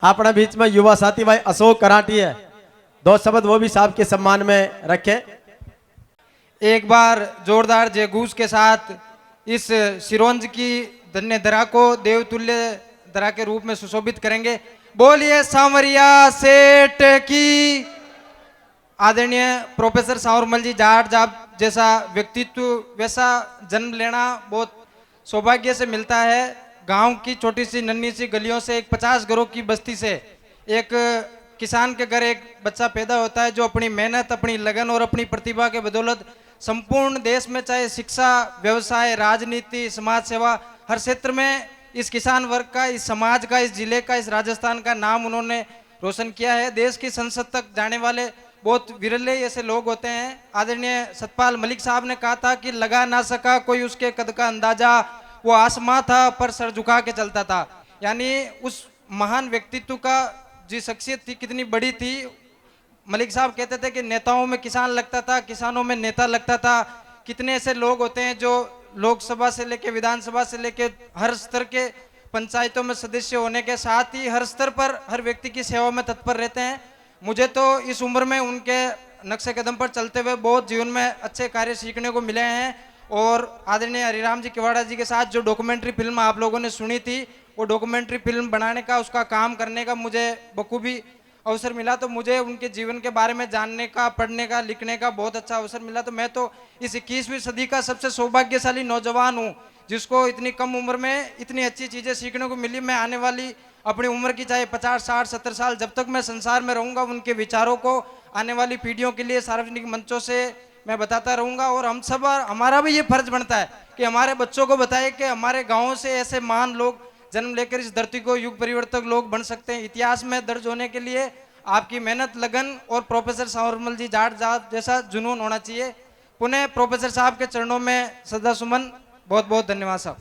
अपने बीच में युवा साथी भाई अशोक कराटी है, दो शब्द वो भी साहब के सम्मान में रखे। एक बार जोरदार जयघोष के साथ इस सिरोंज की धन्य धरा को देवतुल्य धरा के रूप में सुशोभित करेंगे। बोलिए सांवरिया सेठ की। आदरणीय प्रोफेसर सांवरमल जी जाट साहब जैसा व्यक्तित्व, वैसा जन्म लेना बहुत सौभाग्य से मिलता है। गांव की छोटी सी नन्ही सी गलियों से, एक 50 घरों की बस्ती से एक किसान के घर एक बच्चा पैदा होता है जो अपनी मेहनत, अपनी लगन और अपनी प्रतिभा के बदौलत संपूर्ण देश में, चाहे शिक्षा, व्यवसाय, राजनीति, समाज सेवा, हर क्षेत्र में इस किसान वर्ग का, इस समाज का, इस जिले का, इस राजस्थान का नाम उन्होंने रोशन किया है। देश की संसद तक जाने वाले बहुत विरले ऐसे लोग होते हैं। आदरणीय सतपाल मलिक साहब ने कहा था कि लगा ना सका कोई उसके कद का अंदाजा, वो आसमां था पर सर झुका के चलता था। यानी उस महान व्यक्तित्व का जी शख्सियत थी कितनी बड़ी थी। मलिक साहब कहते थे कि नेताओं में किसान लगता था, किसानों में नेता लगता था। कितने ऐसे लोग होते हैं जो लोकसभा से लेके विधानसभा से लेके हर स्तर के पंचायतों में सदस्य होने के साथ ही हर स्तर पर हर व्यक्ति की सेवा में तत्पर रहते हैं। मुझे तो इस उम्र में उनके नक्शे कदम पर चलते हुए बहुत जीवन में अच्छे कार्य सीखने को मिले हैं। और आदरणीय हरिराम जी किवाड़ा जी के साथ जो डॉक्यूमेंट्री फिल्म आप लोगों ने सुनी थी, वो डॉक्यूमेंट्री फिल्म बनाने का, उसका काम करने का मुझे बखूबी अवसर मिला। तो मुझे उनके जीवन के बारे में जानने का, पढ़ने का, लिखने का बहुत अच्छा अवसर मिला। तो मैं तो इस 21वीं सदी का सबसे सौभाग्यशाली नौजवान हूँ जिसको इतनी कम उम्र में इतनी अच्छी चीज़ें सीखने को मिली। मैं आने वाली अपनी उम्र की चाहे 50, 60, 70 साल जब तक मैं संसार में रहूँगा, उनके विचारों को आने वाली पीढ़ियों के लिए सार्वजनिक मंचों से मैं बताता रहूँगा। और हम सब, हमारा भी ये फर्ज बनता है कि हमारे बच्चों को बताए कि हमारे गाँव से ऐसे महान लोग जन्म लेकर इस धरती को युग परिवर्तक लोग बन सकते हैं। इतिहास में दर्ज होने के लिए आपकी मेहनत, लगन और प्रोफेसर सांवरमल जी जाट साहब जैसा जुनून होना चाहिए। पुनः प्रोफेसर साहब के चरणों में श्रद्धा सुमन। बहुत बहुत धन्यवाद साहब।